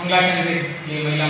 मंगलाचरण ये महिला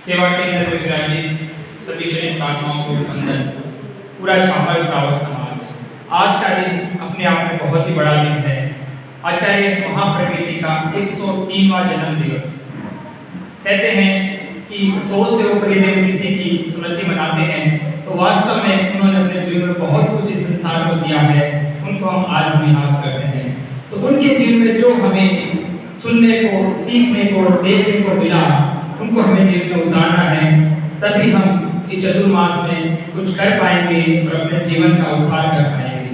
सेवा केंद्र में विराजित सभी चरित आत्माओं को वंदन। पूरा छापर श्रावक समाज, आज का दिन अपने आप में बहुत ही बड़ा दिन है। आचार्य महाप्रभु जी का 103वां जन्म दिवस। कहते हैं कि 100 से ऊपर यदि किसी की स्मृति मनाते हैं तो वास्तव में उन्होंने अपने जीवन में बहुत कुछ इस संसार को दिया है, उनको हम आज भी याद करते हैं। तो उनके जीवन में जो हमें सुनने को, सीखने को, देखने को मिला, उनको हमें जीवन में उतारना है, तभी हम इस चतुर्मास में कुछ कर पाएंगे और अपने जीवन का उद्धार कर पाएंगे।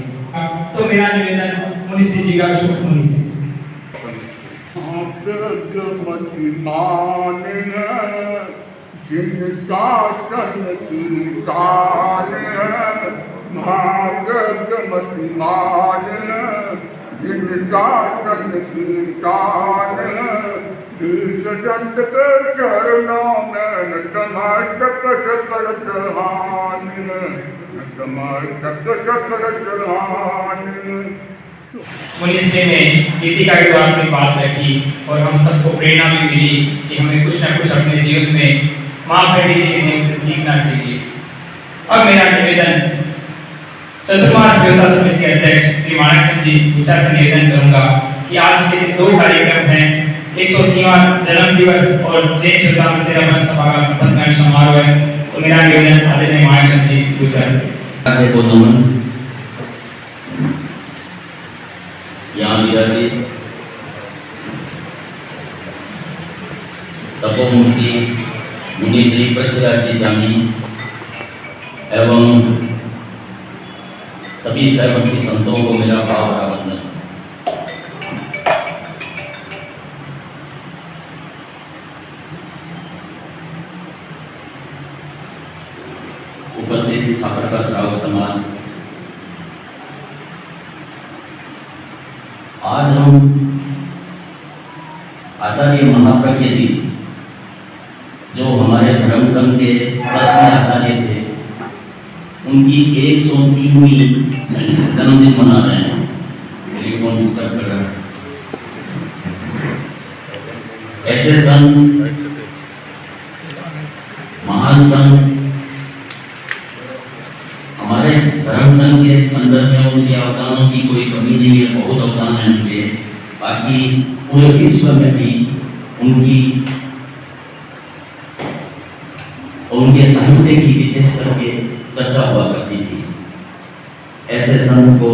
तो मेरा निवेदन मुनि श्री जी का शुभ मुनि से। जिन शासन की शान है, भागमतिमान है, जिन शासन की शान है, ईश संत के शरणों में नतमस्तक सकल जहान, नतमस्तक सकल जहान। मुनिश्री ने नीति का विवाद में बात रखी और हम सबको प्रेरणा भी मिली कि हमें कुछ न कुछ अपने जीवन में माँ प्रभु जी के जीवन से सीखना चाहिए। अब मेरा निवेदन चतुर्मास व्यवसाय समिति के अध्यक्ष श्री माणकचंद जी पूछा से निवेदन करूंगा कि आज के 2 कार्यक्रम हैं, 103वां जन्म दिवस और जैन श्रद्धा मंदिर रमन सभा का संपन्न समारोह है। तो मेरा निवेदन आदरणीय माणकचंद जी पूछा से आगे को नमन। यहाँ विराजित तपोमूर्ति मुनि श्री पृथ्वीराज जी स्वामी एवं सभी सहमति संतों को मेरा भाव भरा वंदन। उपस्थित छापर का श्रावक समाज, आज हम आचार्य महाप्रज्ञ जी जो हमारे धर्म संघ के प्रश्न आचार्य थे, उनकी 103वीं जन्मदिन मना रहे हैं। टेलीफोन डिस्टर्ब कर रहा है। ऐसे संत, महान संत हमारे धर्म संघ के अंदर में, उनके अवदानों की कोई कमी नहीं है, बहुत अवदान है उनके। बाकी पूरे विश्व में भी उनके साहित्य की विशेष करके चर्चा हुआ करती थी। ऐसे संत को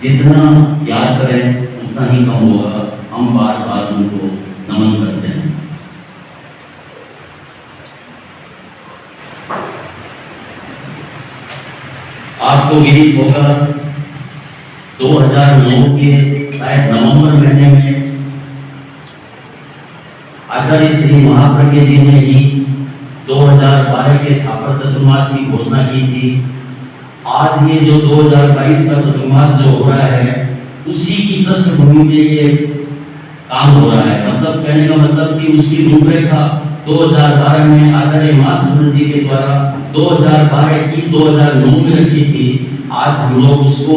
जितना याद करें उतना ही कम होगा। हम बार बार उनको नमन करते हैं। आपको विदित होगा 2009 के शायद नवंबर महीने में आचार्य श्री महाप्रज्ञ जी ने ही 2012 के छापर चतुर्मास की घोषणा की थी। आज ये जो 2022 का चतुर्मास जो हो रहा है उसी की पृष्ठभूमि में ये काम हो रहा है। मतलब कहने का मतलब कि उसकी रूपरेखा 2012 में आचार्य महासंत जी के द्वारा 2012 की 2009 में रखी थी। आज हम लोग उसको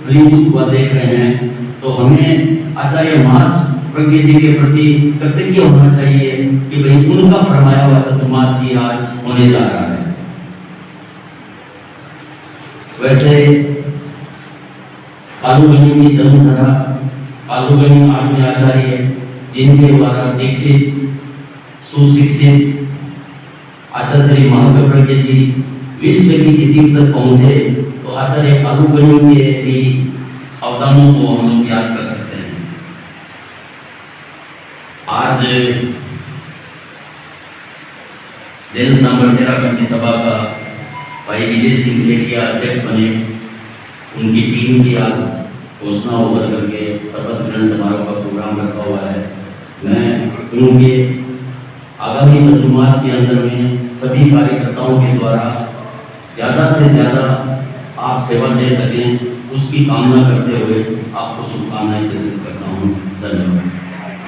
फलीभूत हुआ देख रहे हैं, तो हमें आचार्य महाप्रज्ञ जी के प्रति कृतज्ञ होना चाहिए कि भाई उनका फरमाया हुआ चतुर्मास ही आज होने जा रहा है। वैसे कालूगनी की जन्मधरा कालूगनी आठवें आचार्य जिनके द्वारा दीक्षित सुशिक्षित आचार्य श्री महाप्रज्ञ जी विश्व की चितीस तक पहुंचे, तो आचार्य कालूगनी के भी अवदानों को हम लोग याद कर सकते हैं। आज देश नंबर 13 की सभा का भाई विजय सिंह सेठिया अध्यक्ष बने, उनकी टीम की आज घोषणा होकर करके शपथ ग्रहण समारोह का प्रोग्राम रखा हुआ है। मैं उनके आगामी चतुर्मास के अंदर में सभी कार्यकर्ताओं के द्वारा ज़्यादा से ज़्यादा आप सेवा दे सकें उसकी कामना करते हुए आपको शुभकामनाएं प्रेषित करता हूँ। धन्यवाद।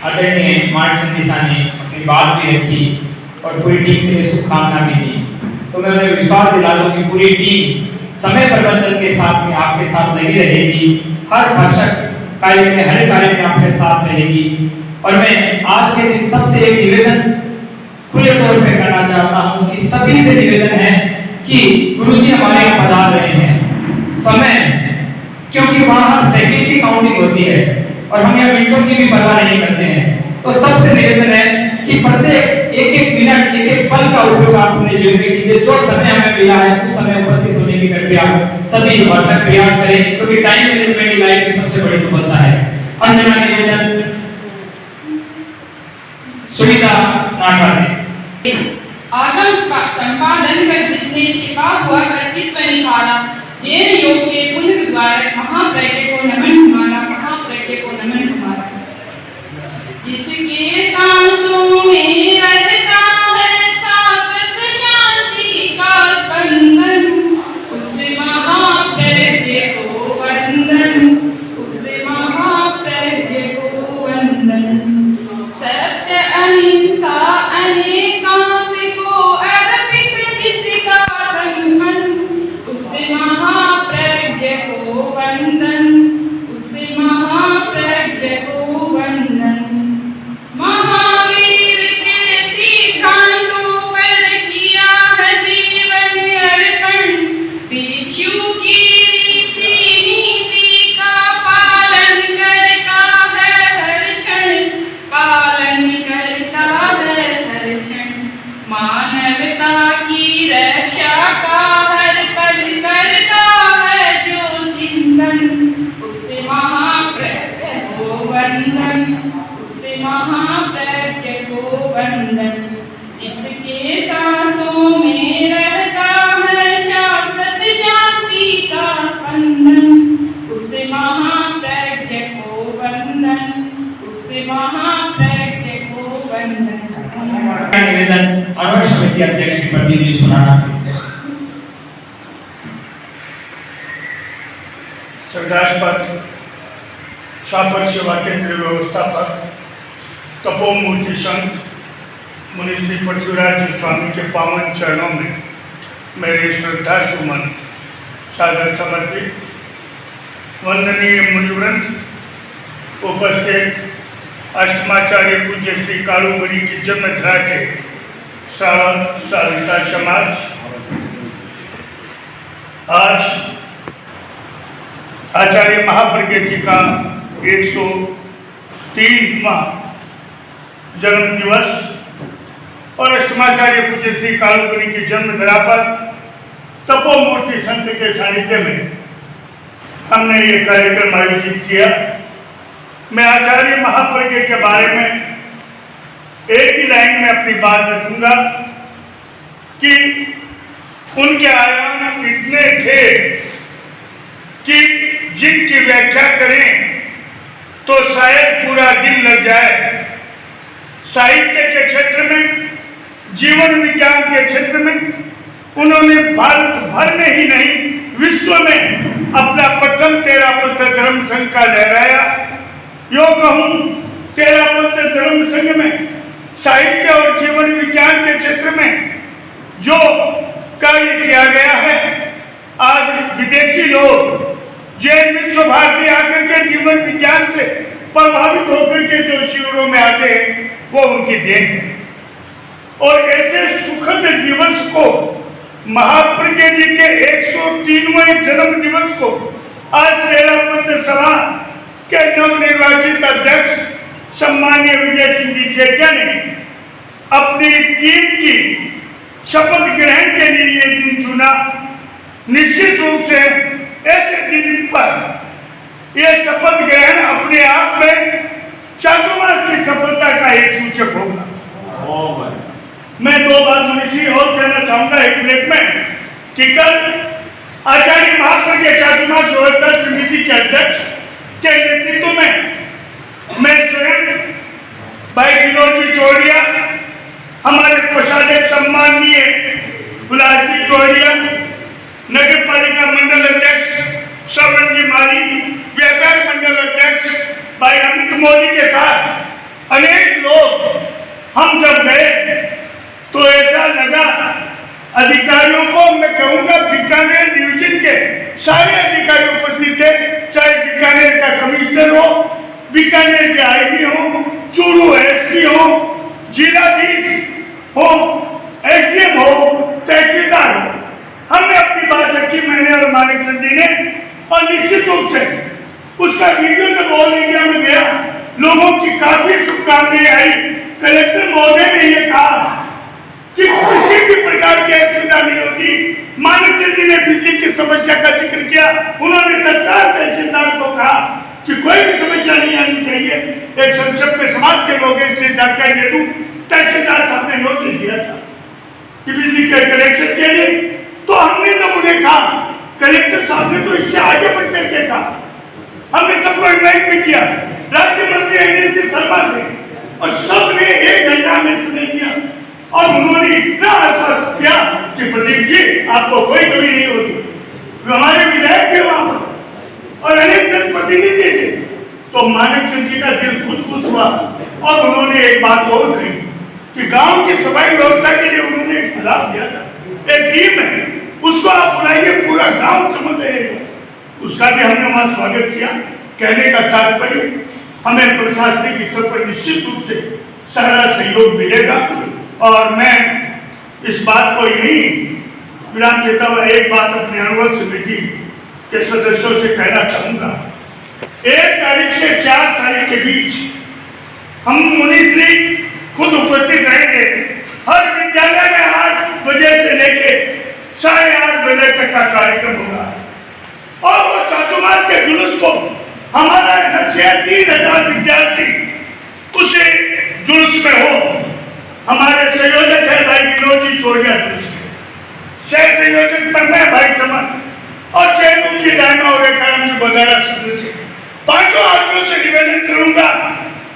आदरणीय मार्ट संदेशा ने अपनी बात भी रखी और पूरी टीम के लिए शुभकामना भी दी, तो मैं उन्हें विश्वास दिला दूं कि पूरी टीम समय प्रबंधन के साथ में आपके साथ लगी रहेगी, हर भाषक कार्य में हर कार्य में आपके साथ रहेगी। और मैं आज के दिन सबसे एक निवेदन खुले तौर पे करना चाहता हूं कि सभी से निवेदन है कि गुरुजी हमारे यहाँ पधार रहे हैं समय, क्योंकि वहां सेकंड की काउंटिंग होती है और हम यहाँ मिनटों की भी परवाह नहीं करते हैं। तो सबसे निवेदन है कि प्रत्येक एक एक मिनट एक एक पल का उपयोग आप अपने जीवन में कीजिए। जो समय हमें मिला है उस समय उपस्थित होने की कृपया सभी भरसक प्रयास करें, क्योंकि टाइम मैनेजमेंट लाइफ की सबसे बड़ी सफलता है। अंजना निवेदन सुनीता नाटा से आगम संपादन कर जिसने छिपा हुआ कर्तृत्व निकाला, जैन योग के पुण्य द्वारा महाप्रज्ञ को नमन हमारा, महाप्रज्ञ को नमन हमारा। जिसके सांसों में रहता है शाश्वत शांति का स्पंदन, उस महाप्रज्ञ को वंदन, उस महाप्रज्ञ को वंदन। सत्य अहिंसा अनेकांत को अर्पित जिसका तन मन, उस महाप्रज्ञ को वंदन, उस महाप्रज्ञ को वंदन। महावीर के सिद्धांतों पर किया है जीवन अर्पण, भिक्षु की रीति नीति का पालन करता है हर क्षण, पालन करता है हर क्षण। मानवता की रक्षा का हर पल करता है जो चिंतन, उस महाप्रज्ञ को वंदन, उस महाप्रज्ञ को वंदन। जिसके सांसों में रहता है शाश्वत शांति का स्पंदन, उस महाप्रज्ञ को वंदन, उस महाप्रज्ञ को वंदन। निवेदन अनवर समिति अध्यक्ष प्रदीप जी सुनाना से श्रद्धास्पद छापर सेवा केंद्र व्यवस्थापक तपोमूर्ति संत मुनि श्री पृथ्वीराज स्वामी के पावन चरणों में मेरे श्रद्धा सुमन सादर समर्पित। वंदनीय मुनिवृंद, उपस्थित अष्टमाचार्य पूज्य श्री कालूगनी की जन्मधरा के श्रावक श्राविका समाज, आज आचार्य महाप्रज्ञ जी का 103वां जन्म दिवस और अष्टमाचार्य पूज्य श्री कालूगनी की जन्मधरा पर तपोमूर्ति संत के सानिध्य में हमने ये कार्यक्रम आयोजित किया। मैं आचार्य महाप्रज्ञ के बारे में एक ही लाइन में अपनी बात रखूंगा कि उनके आयाम इतने थे कि जिनकी व्याख्या करें तो शायद पूरा दिन लग जाए। साहित्य के क्षेत्र में, जीवन विज्ञान के क्षेत्र में उन्होंने भारत भर में ही नहीं विश्व में अपना प्रथम तेरापंथ धर्म संघ का लहराया। यो कहूं, तेरापंथ धर्म संघ में साहित्य और जीवन विज्ञान के क्षेत्र में जो कार्य किया गया है, आज विदेशी लोग जैन विश्व भारती आकर के जीवन विज्ञान से प्रभावित होकर के जो शिविरों में आते हैं वो उनकी देन है। और ऐसे सुखद दिवस को, महाप्रज्ञ जी के 103वें जन्म दिवस को आज तेरापंथ सभा के नवनिर्वाचित अध्यक्ष सम्मानीय विजय सिंह जी सेठिया ने अपनी टीम की शपथ ग्रहण के लिए ये दिन चुना। निश्चित रूप से ऐसे दिन पर यह शपथ ग्रहण अपने आप में चातुर्मास की सफलता का एक सूचक होगा। मैं दो बात मनीषी और कहना चाहूंगा एक मिनट में कि कल आचार्य महाप्रज्ञ चातुर्मास व्यवस्था समिति के अध्यक्ष के नेतृत्व में मैं स्वयं भाई विनोद जी चौड़िया, हमारे कोषाध्यक्ष सम्माननीय गुलाब जी चौड़िया, नगर पालिका मंडल अध्यक्ष श्रवण जी माली, व्यापार मंडल अध्यक्ष भाई अमित मोदी के साथ अनेक लोग हम जब गए तो ऐसा लगा, अधिकारियों को मैं कहूंगा बीकानेर डिवीजन के सारे अधिकारी उपस्थित थे, चाहे बीकानेर का कमिश्नर हो, बीकानेर के आईजी हो, चूरू एसपी हो, जिलाधीश हो, एसडीएम हो, तहसीलदार हो, हमने अपनी बात रखी, मैंने और मानिक सिंह जी ने। और निश्चित रूप से उसका वीडियो जब ऑल इंडिया में गया, लोगों की काफी शुभकामनाएं आई। कलेक्टर महोदय ने यह कहा कि किसी भी प्रकार की असुविधा नहीं होगी। मानिक सिंह जी ने बिजली की समस्या का जिक्र किया, उन्होंने तत्काल तहसीलदार को कहा कि कोई भी समस्या नहीं आनी चाहिए। एक संक्षिप्त में समाज के लोग इसलिए जानकारी दे दूं, तहसीलदार साहब ने नोटिस दिया था कि बिजली के कनेक्शन के लिए, तो हमने जब उन्हें कहा, कलेक्टर साहब ने तो इससे आगे बढ़ करके कहा, हमने सबको इनवाइट भी किया, राज्य मंत्री एनएनसी शर्मा थे और सबने 1 घंटा में समय दिया और उन्होंने इतना आश्वासन किया कि प्रदीप जी आपको कोई कमी नहीं होगी। हमारे विधायक थे वहां पर और अनेक जनप्रतिनिधि थे, तो मानिक सिंह जी का दिल खुश हुआ और उन्होंने एक बात और कही कि गांव की सफाई व्यवस्था के लिए उन्होंने एक सुझाव दिया था, एक टीम है, उसको आप बुलाइए, पूरा गांव समझ रहेगा। उसका भी हमने वहां स्वागत किया। कहने का तात्पर्य, हमें प्रशासनिक स्तर पर निश्चित रूप से सारा सहयोग मिलेगा और मैं इस बात को यही विराम देता हुआ एक बात अपने अनुरोध समिति के सदस्यों से कहना चाहूंगा। 1 तारीख से 4 तारीख के बीच हम मुनीश्री खुद उपस्थित रहेंगे। हर विद्यालय में 8 बजे से लेके 8:30 बजे तक का कार्यक्रम होगा और वो चातुर्मास के जुलूस को हमारा लक्ष्य 3000 विद्यार्थी उसे जुलूस में हो। हमारे संयोजक है भाई विनोद जी चौड़िया, सह संयोजक में मैं भाई चमन और चेयरमैन जी दायमा और एकाराम जी वगैरह सदस्य, 5 आदमियों से निवेदन करूंगा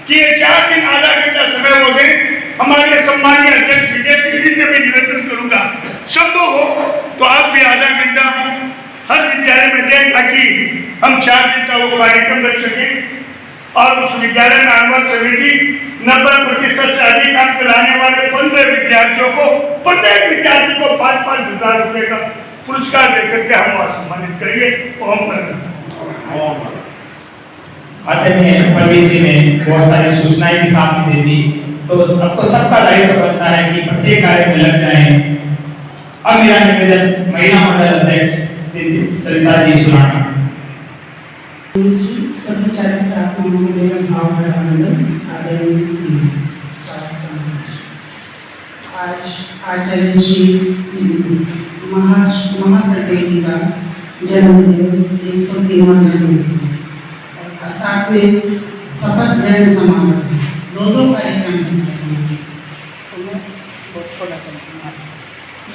कि ये 4 दिन आधा घंटा समय हो गए। हमारे सम्मानीय अध्यक्ष विजय सिंह जी से भी निवेदन करूंगा, संभव हो तो आप भी आधा घंटा हर विद्यालय में दें ताकि हम 4 दिन का वो कार्यक्रम रख सकें और उस विद्यालय में आंगन समिति 90% से अधिक अंक लाने वाले 15 विद्यार्थियों को, प्रत्येक विद्यार्थी को 5-5 हजार रुपए का पुरस्कार देकर के हम सम्मानित करेंगे। आदरणीय पंडित जी ने बहुत सारी सूचनाएं भी साथ में दे दी, तो अब तो सबका दायित्व बनता है कि प्रत्येक कार्य में लग जाएं। अब मेरा निवेदन महिला मंडल अध्यक्ष सरिता जी सुनाना। सभी छात्र छात्राओं को मेरा भाव भरा वंदन। आदरणीय आज आचार्य श्री महाप्रज्ञ जी का जन्म दिवस 103वां जन्म दिवस और साथ में शपथ ग्रहण समारोह, 2 कार्यक्रम हैं।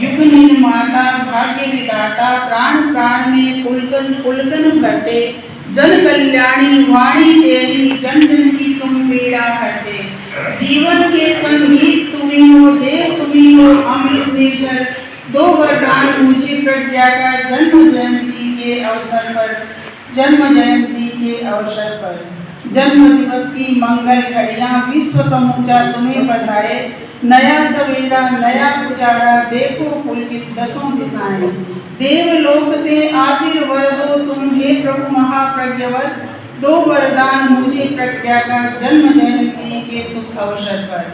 युग माता भाग्य विधाता प्राण प्राण में पुलकन भरते जन कल्याणी वाणी तेरी जन जन की तुम पीड़ा करते जीवन के संगीत तुम्ही हो देव तुम्ही हो अमृत नेचर दो वरदान मुझे प्रज्ञा का जन्म जयंती के अवसर पर जन्म दिवस की मंगल घड़ियां विश्व समूचा तुम्हें बधाए नया सवेरा नया गुजारा देखो पुलकित दसों दिशाएं देवलोक से आशीर्वाद हो तुम हे प्रभु महाप्रज्ञवर दो वरदान मुझे प्रज्ञा का जन्म जयंती के शुभ अवसर पर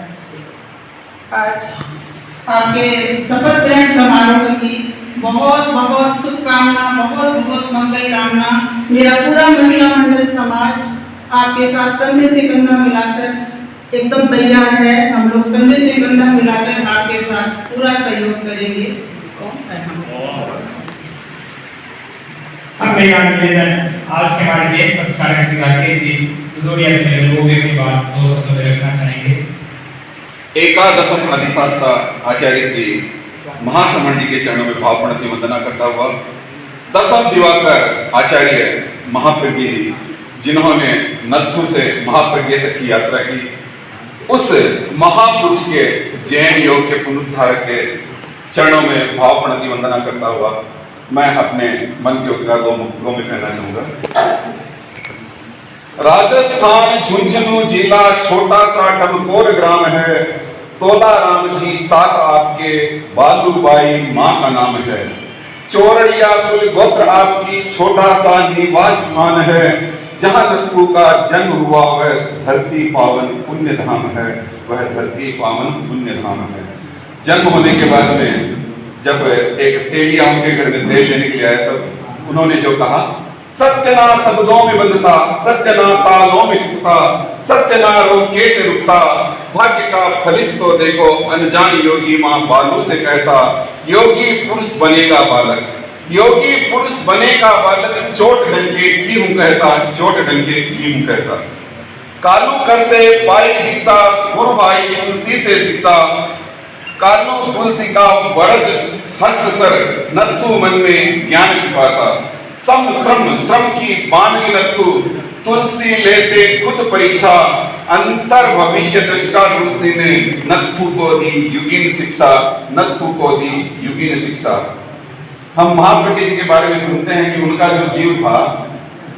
आज आपके शपथ ग्रहण समारोह की बहुत बहुत शुभकामना बहुत बहुत मंगल कामना मेरा पूरा महिला मंडल समाज आपके साथ कंधे से कंधा मिलाकर एकदम तैयार है। हम लोग कंधे से कंधा मिलाकर आपके साथ पूरा सहयोग करेंगे। अब मेरा निवेदन आज के हमारे जैन संस्कार से दुदोड़िया से मेरे लोग अपनी बात 2 शब्दों में रखना चाहेंगे। एकादशम अधिशास्ता आचार्य श्री महासमण जी के चरणों में भावपूर्ण वंदना करता हुआ दशम दिवाकर आचार्य महाप्रज्ञ जी जिन्होंने नत्थु से महाप्रज्ञ तक की यात्रा की उस महापुरुष के जैन योग के पुनरुद्धारक के चरणों में भावपूर्ण वंदना करता हुआ मैं अपने मन के उद्गार 2 मुक्तों में कहना चाहूंगा। राजस्थान झुंझुनू जिला छोटा सा टमकोर ग्राम है तोला राम जी तात आपके बालूबाई माँ का नाम है चोरड़िया कुल गोत्र आपकी छोटा सा निवास स्थान है जहाँ नत्थु का जन्म हुआ वह धरती पावन पुण्य धाम है वह धरती पावन पुण्य धाम है। जन्म होने के बाद में जब एक तेलिया उनके घर में तेल लेने के लिए आया तब उन्होंने जो कहा सत्य ना शब्दों में बंधता सत्य ना तालों में छुपता सत्य ना रोके से रुकता भाग्य का फलित तो देखो अनजान योगी माँ बालू से कहता योगी पुरुष बनेगा बालक योगी पुरुष बनेगा बालक चोट डंके की हूं कहता चोट डंके की हूं कहता कालू कर से पाई दीक्षा गुरु भाई तुलसी से शिक्षा कालू तुलसी का वरद हस्त सर नत्थु मन में ज्ञान पिपासा सम श्रम की बानगी नत्थु तुलसी लेते खुद परीक्षा अंतर भविष्य दृष्टा तुलसी ने नत्थु को दी युगीन शिक्षा नत्थु को दी युगीन शिक्षा। हम महाप्रज्ञ जी के बारे में सुनते हैं कि उनका जो जीव था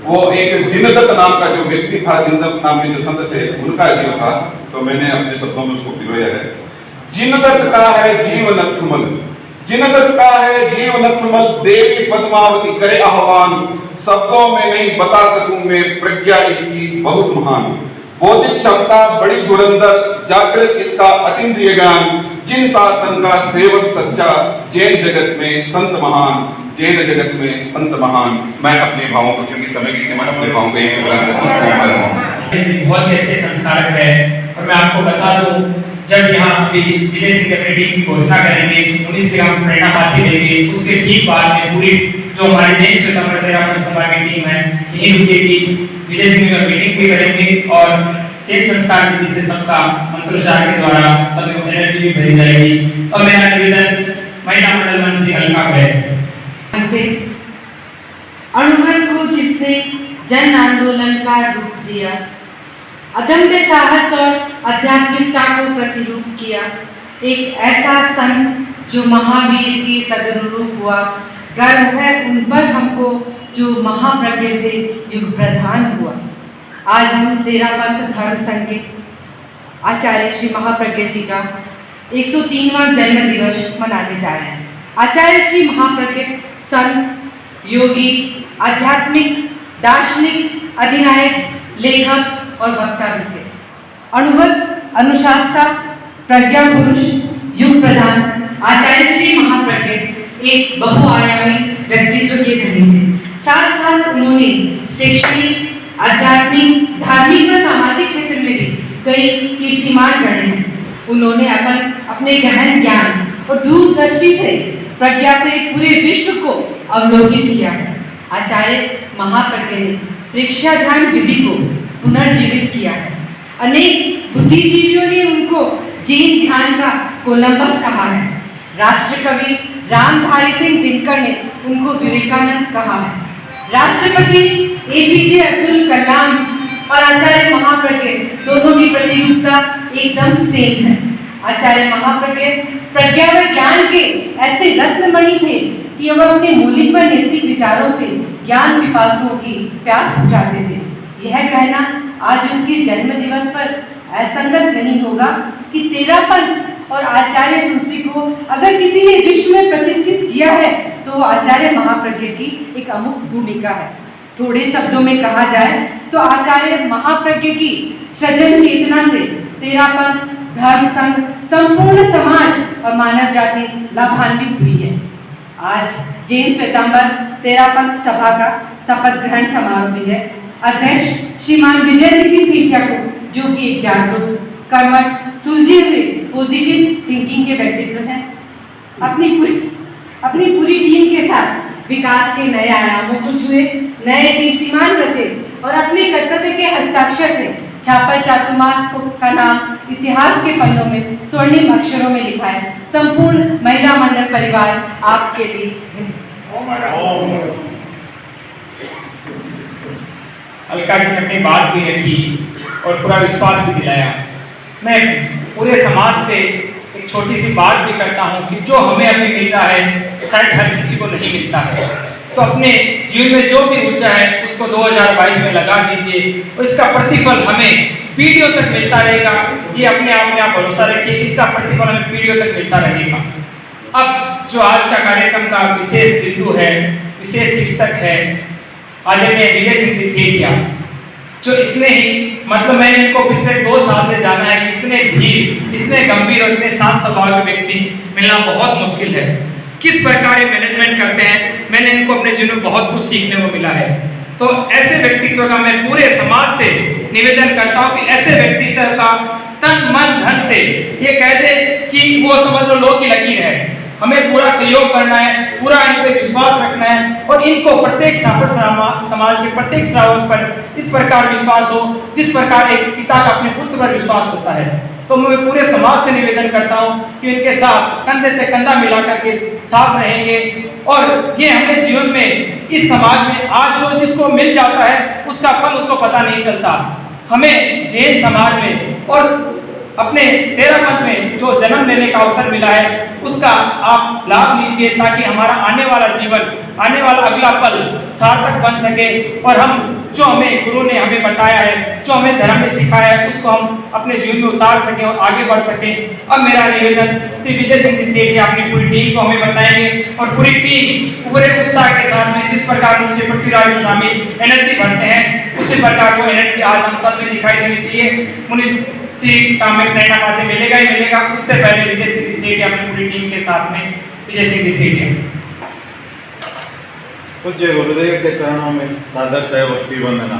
वो एक जिनदत्त नाम का जो व्यक्ति था जिनदत्त नाम के जो संत थे उनका जीव था तो मैंने अपने शब्दों में उसको पिरोया है। जिनदत्त का है जीव नत्थुमल जिनदत्त का है जीव नत्थुमल देवी पद्मावती करे आह्वान शब्दों में नहीं बता सकूं मैं प्रज्ञा इसकी बहुत महान बौद्धिक क्षमता बड़ी धुरंधर जागृत इसका अतीन्द्रिय ज्ञान जिन शासन का सेवक सच्चा जैन जगत में संत महान जैन जगत में संत महान। मैं अपने भावों को क्योंकि समय की सीमा अपने भावों को बहुत ही अच्छे संस्कारक है और मैं आपको बता दूं जब यहाँ विजय सिंह अपनी टीम की घोषणा करेंगे 19 से हम प्रेरणा पाती देंगे उसके ठीक बाद में पूरी जो हमारी जैन सभा की टीम है यही रुकेगी विजय सिंह का मीटिंग भी करेंगे और जैन संस्कार विधि से सबका मंत्रोच्चार के द्वारा सबको एनर्जी भी भरी जाएगी। और मेरा निवेदन महिला मंडल मंत्री अलका है अणुवन को जिसने जन आंदोलन का रूप दिया अदम्य साहस और आध्यात्मिकता को प्रतिरूप किया एक ऐसा संत जो महावीर के तदनुरूप हुआ गर्व है उन पर हमको जो महाप्रज्ञ से युग प्रधान हुआ। आज हम तेरा पंथ धर्म संघ के आचार्य श्री महाप्रज्ञ जी का 103वां जन्म दिवस मनाने जा रहे हैं। आचार्य श्री महाप्रज्ञ संत योगी आध्यात्मिक दार्शनिक अधिनायक लेखक और वक्ता भी थे। अनुभव अनुशास्ता प्रज्ञा पुरुष युग प्रधान आचार्य श्री महाप्रज्ञ एक बहुआयामी व्यक्तित्व के धनी थे। साथ साथ उन्होंने शैक्षणिक आध्यात्मिक धार्मिक व सामाजिक क्षेत्र में भी कई कीर्तिमान गढ़े हैं। उन्होंने अपने गहन ज्ञान और दूरदृष्टि से प्रज्ञा से पूरे विश्व को अवलोकित किया है। आचार्य महाप्रज्ञ ने प्रेक्षा ध्यान विधि को पुनर्जीवित किया है। अनेक बुद्धिजीवियों ने उनको जैन ध्यान का कोलंबस कहा है। राष्ट्र कवि रामधारी सिंह दिनकर ने उनको विवेकानंद कहा है। राष्ट्रपति APJ अब्दुल कलाम और आचार्य महाप्रज्ञ दोनों की प्रतिरूपता एकदम सेम है। आचार्य महाप्रज्ञ प्रज्ञा व ज्ञान के ऐसे रत्नमणि थे कि वह अपने मौलिक व नैतिक विचारों से ज्ञान पिपासुओं की प्यास बुझाते थे। यह कहना आज उनके जन्म दिवस पर असंगत नहीं होगा कि तेरापंथ और आचार्य तुलसी को अगर किसी ने विश्व में प्रतिष्ठित किया है तो आचार्य महाप्रज्ञ की एक अमुक भूमिका है। थोड़े शब्दों में कहा जाए तो आचार्य महाप्रज्ञ की सृजन चेतना से तेरापंथ, धर्म संघ, संपूर्ण समाज और मानव जाति लाभान्वित हुई है। आज जैन श्वेतांबर तेरापंथ सभा का शपथ ग्रहण समारोह भी है। अध्यक्ष श्रीमान विजय सिंह सेठिया को, जो कि एक जागरूक, कर्मठ, सुलझे हुए पॉजिटिव थिंकिंग के व्यक्तित्व हैं, अपनी पूरी टीम के साथ विकास के नए आयामों को छुए, नए कीर्तिमान रचे और अपने कर्तव्य के हस्ताक्षर से छापर चातुर्मास का नाम इतिहास के पन्नों में स्वर्णिम अक्षरों में लिखा है। संपूर्ण महिला मंडल परिवार आपके लिए। अलका जी ने अपनी बात भी रखी और पूरा विश्वास भी दिलाया। मैं पूरे समाज से एक छोटी सी बात भी करता हूँ कि जो हमें अभी मिल रहा है शायद हर किसी को नहीं मिलता है, तो अपने जीवन में जो भी ऊंचा है उसको 2022 में लगा दीजिए और इसका प्रतिफल हमें पीढ़ियों तक मिलता रहेगा। ये अपने आप में आप भरोसा रखिए, इसका प्रतिफल हमें पीढ़ियों तक मिलता रहेगा। अब जो आज का कार्यक्रम का विशेष बिंदु है, विशेष शीर्षक है आदरणीय विजय सिंह सेठिया, जो इतने ही मतलब मैंने इनको पिछले 2 साल से जाना है कि इतने धीर, इतने गंभीर और इतने शांत स्वभाव के व्यक्ति मिलना बहुत मुश्किल है। किस प्रकार ये मैनेजमेंट करते हैं, मैंने इनको अपने जीवन में बहुत कुछ सीखने को मिला है। तो ऐसे व्यक्तित्व का मैं पूरे समाज से निवेदन करता हूँ कि ऐसे व्यक्तित्व का तन मन धन से ये कह दे कि वो समझ लो लोक की लकीर है, हमें पूरा सहयोग करना है, पूरा इन पे विश्वास रखना है और इनको प्रत्येक समाज के प्रत्येक श्रावक पर इस प्रकार विश्वास हो जिस प्रकार एक पिता का अपने पुत्र पर विश्वास होता है। तो मैं पूरे समाज से निवेदन करता हूँ कि इनके साथ कंधे से कंधा मिलाकर के साथ रहेंगे और ये हमें जीवन में इस समाज में आज जो जिसको मिल जाता है उसका फल उसको पता नहीं चलता। हमें जैन समाज में और अपने तेरापंथ में जो जन्म लेने का अवसर मिला है उसका आप लाभ लीजिए ताकि हमारा आने वाला जीवन, आने वाला अगला पल सार्थक बन सके और हम जो हमें गुरु ने हमें बताया है, जो हमें धर्म ने सिखाया है उसको हम अपने जीवन में उतार सकें और आगे बढ़ सकें। अब मेरा निवेदन श्री विजय सिंह सेठिया अपनी पूरी टीम को हमें बताएंगे और पूरी टीम पूरे उत्साह के साथ में जिस प्रकार उनसे पृथ्वीराज स्वामी एनर्जी भरते हैं उसी प्रकार वो एनर्जी आज हम सब में दिखाई देनी चाहिए। मुनिश श्री काम में प्रेरणा पाते मिलेगा ही मिलेगा। उससे पहले विजय सिंह सेठिया अपनी पूरी टीम के साथ में विजय सिंह सेठिया। पूज्य गुरुदेव के चरणों में सादर से भक्ति वंदना।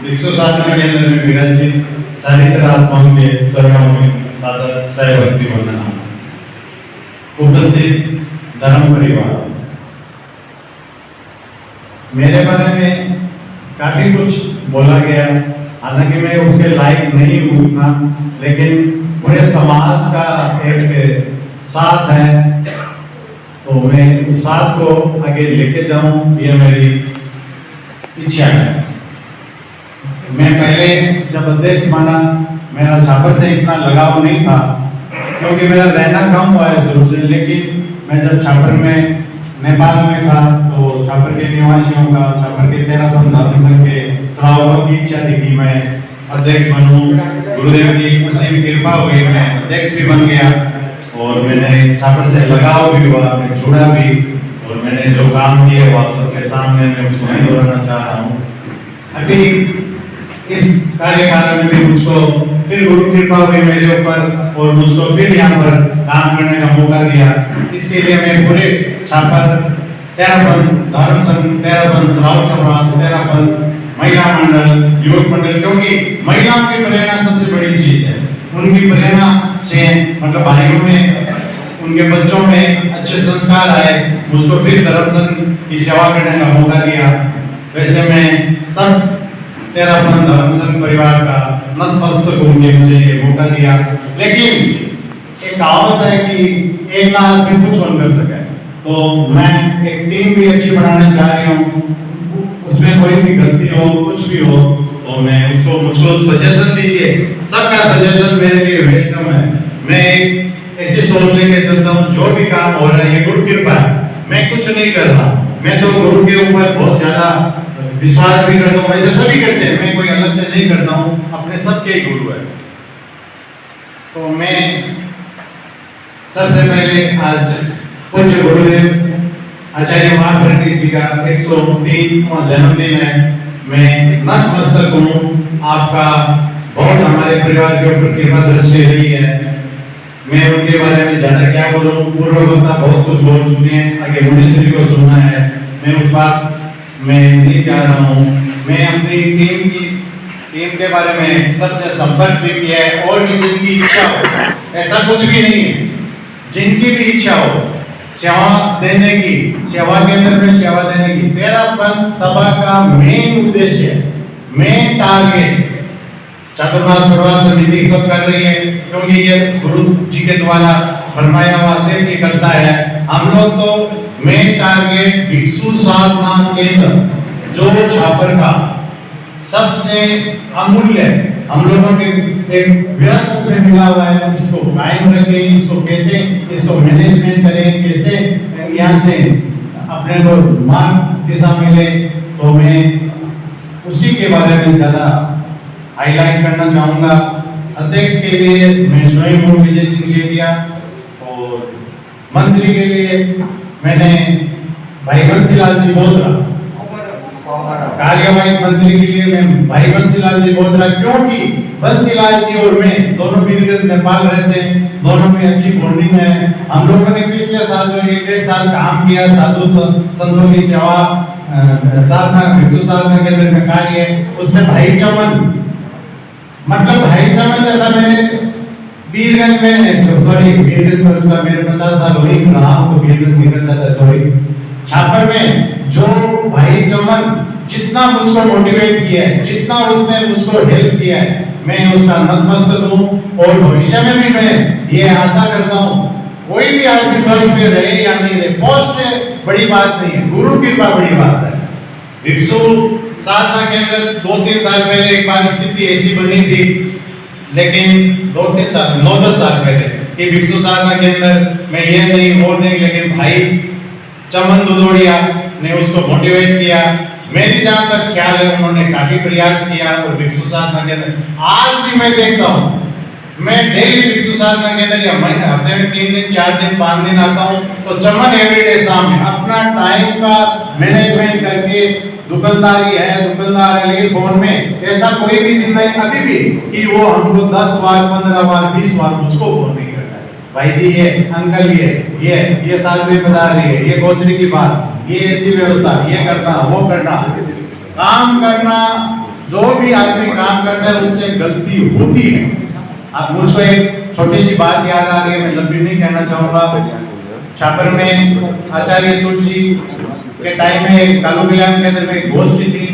107 केंद्र में विराजित चारित्र आत्माओं के चरणों में सादर से भक्ति वंदना। उपस्थित धर्म परिवार, मेरे बारे में काफी कुछ बोला गया, हालांकि मैं उसके लायक नहीं हूँ, लेकिन पूरे समाज का एक साथ है तो मैं उस साथ को आगे लेके जाऊं, ये मेरी इच्छा है। मैं पहले जब अध्यक्ष बना मेरा छापर से इतना लगाव नहीं था क्योंकि मेरा रहना कम हुआ है शुरू से, लेकिन मैं जब छापर में नेपाल में था तो छापर के निवासियों का, छापर के तेरापंथ धर्म संघ के श्रावकों की इच्छा थी कि मैं अध्यक्ष बनूं। गुरुदेव की असीम कृपा हुई, मैं अध्यक्ष भी बन गया और मैंने छापर से लगाव भी हुआ, मैं जुड़ा भी और मैंने जो काम किए वो आप सबके सामने मैं उसको नहीं दोहराना चाह रहा हूँ। अभी इस कार्यकाल में भी मुझको फिर गुरु कृपा हुई मेरे ऊपर और मुझको फिर यहाँ पर काम करने का मौका दिया। इसके लिए मैं पूरे छापर तेरापंथ धर्म संघ, तेरापंथ श्रावक समाज, तेरापंथ महिला मंडल, युवक मंडल, क्योंकि महिलाओं की प्रेरणा सबसे बड़ी चीज है। उनकी प्रेरणा से मतलब भाइयों में, उनके बच्चों में अच्छे संस्कार आए, मुझको फिर धर्म संघ की सेवा करने का मौका दिया। वैसे मैं सब तेरापंथ धर्म संघ परिवार का नतमस्तक होंगे, मुझे ये मौका दिया, लेकिन एक कहावत है कि एक ना आदमी कुछ और कर सके, तो मैं एक टीम भी अच्छी बनाने जा रही हूँ। उसमें कोई भी गलती हो, कुछ भी हो, तो मैं मुझको सजेशन दीजिए। सबका सजेशन मेरे लिए वेलकम है। मैं एक ऐसी सोच लेके चलता हूँ, जो भी काम हो रहा है ये गुरु कृपा है। मैं कुछ नहीं कर रहा, मैं तो गुरु के ऊपर बहुत ज्यादा विश्वास भी करता हूँ। वैसे सभी करते हैं, मैं कोई अलग से नहीं करता हूँ, अपने सबके ही गुरु है। तो मैं सबसे पहले आज पूज्य गुरुदेव आचार्य महाप्रज्ञ जी का 103वां जन्मदिन है। मैं नतमस्तक हूँ। आपका बहुत हमारे परिवार के ऊपर कृपा दृष्टि रही है। मैं उनके बारे में ज्यादा क्या बोलूँ, पूर्व वक्ता बहुत कुछ बोल चुके हैं, आगे मुनीश्री को सुनना है, मैं उस बात में नहीं जा रहा हूँ। मैं अपनी टीम के बारे में सबसे संपर्क भी किया है, और भी जिनकी इच्छा हो, ऐसा कुछ भी नहीं है, जिनकी भी इच्छा हो सेवा देने की, सेवा केंद्र में सेवा देने की, तेरा पंथ सभा का मेन उद्देश्य, मेन टारगेट चातुर्मास प्रवास समिति सब कर रही है, क्योंकि ये गुरु जी के द्वारा फरमाया हुआ अध्यक्ष ही करता है। हम लोग तो मेन टारगेट भिक्षु साधना केंद्र जो छापर का सबसे अमूल्य हम लोगों के एक विरासत में मिला हुआ है, इसको कायम रखें, इसको कैसे इसको मैनेजमेंट करें, कैसे यहाँ से अपने को मार्ग दिशा मिले, तो मैं उसी के बारे में ज़्यादा हाईलाइट करना चाहूँगा। अध्यक्ष के लिए मैं स्वयं हूँ विजय सिंह शेटिया, और मंत्री के लिए मैंने भाई बंसीलाल जी बोधरा, कार्यवाही मंत्री के लिए मैं भाई बंसीलाल जी बोधरा, क्योंकि बंसीलाल जी और मैं दोनों बीरगंज नेपाल रहते हैं, दोनों में अच्छी बॉन्डिंग है। हम लोगों ने पिछले साल जो 1.5 साल काम किया साधु संतों की सेवा साधना भिक्षु साधना केंद्र में कार्य, उसमें भाई चमन मतलब भाई चमन जैसा मैंने बीरगंज में, सॉरी बीरगंज में उसका मेरे 50 साल हो ही रहा हूँ, तो बीरगंज निकल जाता है, सॉरी छापर में जो भाई चमन जितना मुझको मोटिवेट किया है, जितना उसने मुझको हेल्प किया है, मैं उसका नतमस्तक हूँ। और भविष्य में भी मैं ये आशा करता हूँ, कोई भी आदमी फर्स्ट पे रहे या नहीं रहे, पोस्ट बड़ी बात नहीं है, गुरु कृपा बड़ी बात है। भिक्षु साधना के अंदर 2-3 साल पहले एक बार स्थिति ऐसी बनी थी, लेकिन 2-3 साल 9-10 साल पहले कि भिक्षु साधना के अंदर मैं ये नहीं वो नहीं, लेकिन भाई चमन दुदोड़िया ने उसको मोटिवेट किया। मेरी जहां तक ख्याल है उन्होंने काफी प्रयास किया, और भिक्षु साधना के अंदर आज भी मैं देखता हूँ, मैं डेली भिक्षु साधना के अंदर या हफ्ते में 3 दिन 4 दिन 5 दिन आता हूँ, तो चमन एवरीडे सामने अपना टाइम का मैनेजमेंट करके, दुकानदारी है दुकानदार है, लेकिन फोन में ऐसा कोई भी दिन नहीं अभी भी कि वो हमको 10 बार 15 बार 20 बार मुझको फोन नहीं करता है, भाई जी ये अंकल ये साल में बता रही है, ये गोचरी की बात, ये ऐसी व्यवस्था, ये करना वो करना, काम करना। जो भी आदमी काम करता है उससे गलती होती है। अब मुझको एक छोटी सी बात याद आ रही है, मैं लंबी नहीं कहना चाहूंगा। छापर में आचार्य तुलसी के टाइम में कालू कल्याण केंद्र में गोष्ठी थी,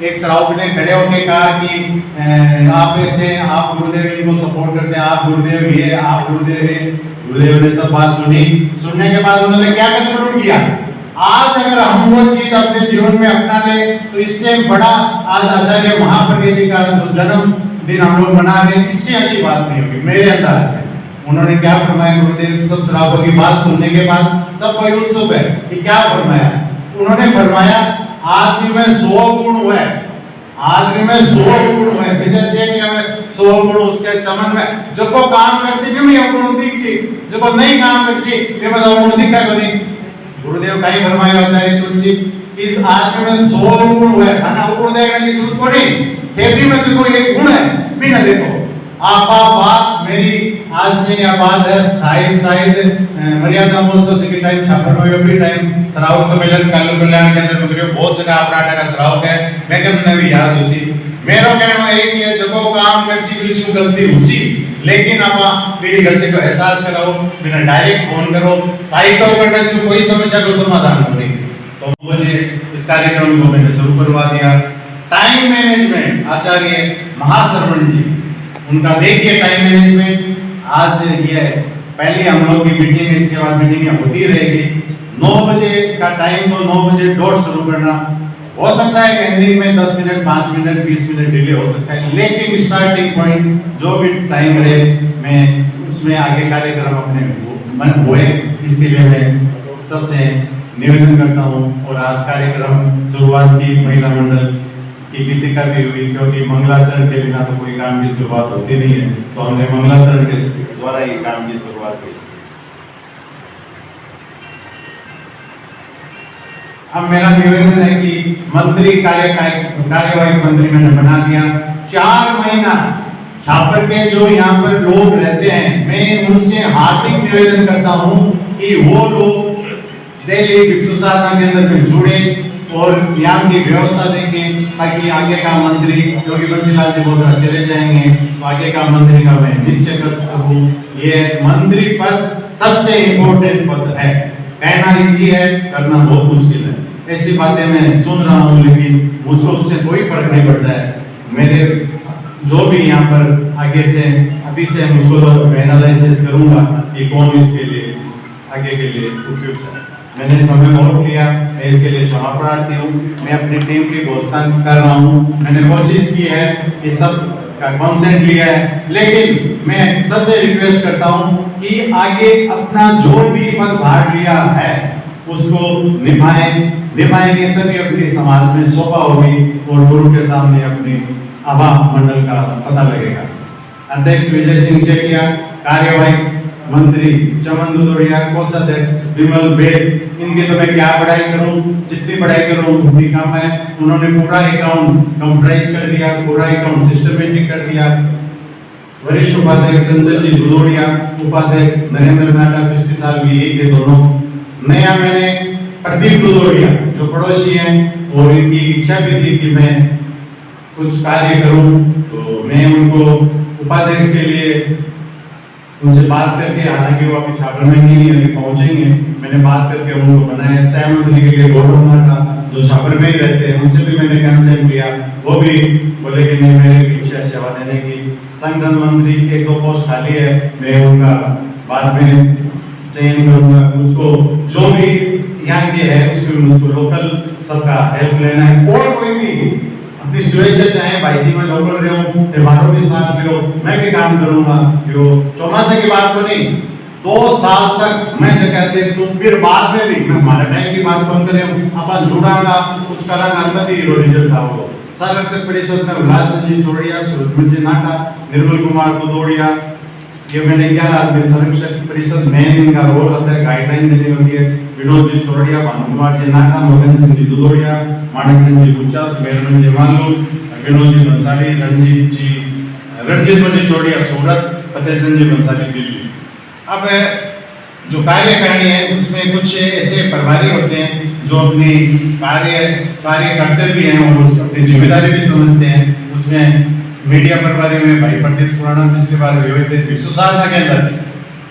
एक श्रावक ने खड़े होकर कहा कि आप ऐसे, आप गुरुदेव इनको सपोर्ट करते हैं, आप गुरुदेव ये, आप गुरुदेव है। गुरुदेव ने सब बात सुनी, सुनने के बाद उन्होंने क्या शुरू किया, आज अगर हम वो चीज अपने जीवन में अपना ले, तो इससे बड़ा आज आचार्य महाप्रज्ञ जी का जो जन्मदिन हम लोग मना रहे, इससे अच्छी बात नहीं होगी मेरे अंदाज में। उन्होंने क्या फरमाया, गुरुदेव सब श्रावकों की बात सुनने के बाद सब कोई उत्सुक है कि क्या फरमाया। उन्होंने फरमाया आदमी में 100 गुण हुए, आदमी में 100 गुण हुए, जैसे कि हमें 100 गुण उसके चमन में, जब वो काम कर सी भी अवगुण सी, जब वो नहीं काम कर सी ये मतलब अवगुण दिखा तो नहीं। गुरुदेव का ही फरमाया आचार्य तुलसी, इस आदमी में 100 गुण हुए, खाना गुण देखने की जरूरत को नहीं, खेती में जो कोई एक गुण है बिना देखो। आप बात मेरी आज से या बात है शायद मर्यादा महोत्सव के टाइम छापर में भी टाइम श्रावक सम्मेलन कालू कल्याण के अंदर मुझे बहुत जगह अपना का श्रावक है, मैं कहना भी याद उसी मेरा कहना एक ही है, जगह काम कर सी विश्व गलती उसी, लेकिन आप मेरी गलती को एहसास कराओ, बिना डायरेक्ट फोन करो, साइट ऑफ करने से कोई समस्या को समाधान हो नहीं। तो मुझे इस कार्यक्रम को मैंने शुरू करवा दिया। टाइम मैनेजमेंट आचार्य महाश्रवण जी, उनका देखिए टाइम मैनेजमेंट। आज ये पहले हम लोग की मीटिंग, इसके बाद मीटिंगें होती रहेगी। 9 बजे का टाइम तो 9 बजे डॉट शुरू करना। हो सकता है एंडिंग में 10 मिनट, 5 मिनट, 20 मिनट डिले हो सकता है, लेकिन स्टार्टिंग पॉइंट जो भी टाइम रहे मैं उसमें आगे कार्यक्रम अपने मन हुए, इसके लिए मैं सबसे निवेदन करता हूँ। और आज कार्यक्रम शुरुआत की महिला मंडल की गीतिका भी हुई, क्योंकि मंगलाचरण के बिना तो कोई काम की शुरुआत होती नहीं है, तो हमने मंगलाचरण के द्वारा ही काम की शुरुआत की। अब मेरा निवेदन है कि मंत्री कार्यवाही मंत्री मैंने बना दिया। 4 महीना छापर के जो यहाँ पर लोग रहते हैं, मैं उनसे हार्दिक निवेदन करता हूँ कि वो लोग दिल्ली भिक्षु साधना केंद्र में जुड़े और यहाँ की व्यवस्था देखें, ताकि आगे का मंत्री, क्योंकि बंसीलाल जी बोधरा चले जाएंगे, तो आगे का मंत्री का मैं निश्चय कर सकूं। ये मंत्री पद सबसे इम्पोर्टेंट पद है, कहना इजी है, करना बहुत मुश्किल है। ऐसी बातें मैं सुन रहा हूँ, लेकिन मुझको उससे कोई फर्क नहीं पड़ता है। मेरे जो भी यहाँ पर आगे से अभी से मुझको तो एनालिसिस करूंगा कि कौन इसके लिए आगे के लिए उपयुक्त है। मैंने समय बहुत लिया, मैं इसके लिए क्षमा प्रार्थी हूँ। मैं अपनी टीम की घोषणा कर रहा हूँ, मैंने कोशिश की है कि सब का कॉन्सेंट लिया है, लेकिन मैं सबसे रिक्वेस्ट करता हूँ कि आगे अपना जो भी पद भाग लिया है उसको निभाएंगे तभी अपनी समाज में शोभा होगी और गुरु के सामने अपनी आभा मंडल का पता लगेगा। अध्यक्ष विजय सिंह शेखिया, कार्यवाही मंत्री चमन दुदोड़िया, कोषाध्यक्ष विमल बेद, इनके तो मैं क्या बड़ाई करूं, जितनी बड़ाई करूं उतनी कम है। उन्होंने पूरा अकाउंट कंप्यूटराइज कर दिया, पूरा अकाउंट सिस्टमेटिक कर दिया। वरिष्ठ उपाध्यक्ष चंचल जी दुदोड़िया, उपाध्यक्ष नरेंद्र नाटा, पिछले साल भी यही थे दोनों। नया मैंने प्रदीप दुदोड़िया जो पड़ोसी हैं, और इनकी इच्छा भी थी कि मैं कुछ कार्य करूं, तो मैं उनको उपाध्यक्ष के लिए उनसे बात करके, हालांकि वो अभी छापर में नहीं अभी पहुंचेंगे, मैंने बात करके उनको बनाया। सहमंत्री के लिए गौरव नाटा जो छापर में ही रहते हैं, उनसे भी मैंने कंसेंट लिया, वो भी बोले कि नहीं, मेरी इच्छा है सेवा देने की। संगठन मंत्री 1-2 पोस्ट खाली है, मैं उनका बाद में चयन करूंगा। उसको जो भी यहाँ के है उसको मुझको लोकल सबका हेल्प लेना है, और कोई भी अपनी स्वेच्छा से आए, भाई जी मैं लोकल रहे हूँ, त्योहारों के साथ रहे हो, मैं भी काम करूंगा। जो चौमासे की बात तो नहीं, 2 साल तक मैं जगह अध्यक्ष हूँ, फिर बाद में भी मैं हमारे टाइम की बात कौन करे, अपन जुड़ांगा कुछ करांगा, तभी रिजल्ट आओगे। संरक्षक परिषद में उल्लास जी छोड़िया, सूरजमल जी नाटा, निर्मल कुमार दुदोड़िया, ये मैंने 11 आदमी संरक्षक परिषद में इनका रोल होता है, गाइडलाइन देनी होती है। विनोद जी छोड़िया, भानु कुमार जी नाटा, मोहन सिंह जी दुदोड़िया, माणक सिंह जी गुच्चा, सुमेरमन जी मालू, विनोद जी बंसाली, रणजीत जी छोड़िया सूरत, फतेहचंद जी बंसाली दिल्ली। अब जो कार्यकारिणी है उसमें कुछ ऐसे प्रभारी होते हैं जो अपनी कार्य करते भी हैं और अपनी जिम्मेदारी भी समझते हैं। उसमें मीडिया प्रभारी में भाई प्रदीप सुराना पिछले बार भी हुए थे। भिक्षु साधना के अंदर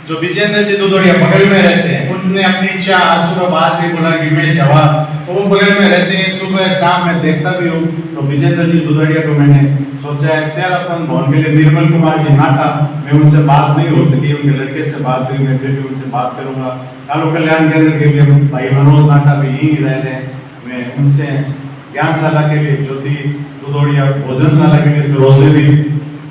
जो विजेंद्र जी दुदोड़िया बगल में रहते हैं, उन्होंने अपनी इच्छा सुबह बात भी बोला कि मैं सेवा, तो वो बगल में रहते हैं, सुबह शाम मैं देखता भी हूँ। तो विजेंद्र जी दुदोड़िया को मैंने सोचा है 13 भवन के लिए निर्मल कुमार जी नाटा, मैं उनसे बात नहीं हो सकी, उनके लड़के से बात हुई, मैं फिर भी उनसे बात करूंगा। कालू कल्याण केंद्र के लिए भाई मनोज नाटा भी यहीं रह रहे हैं, मैं उनसे ज्ञानशाला के लिए ज्योति दुदोड़िया, भोजनशाला के लिए सरोजदेवी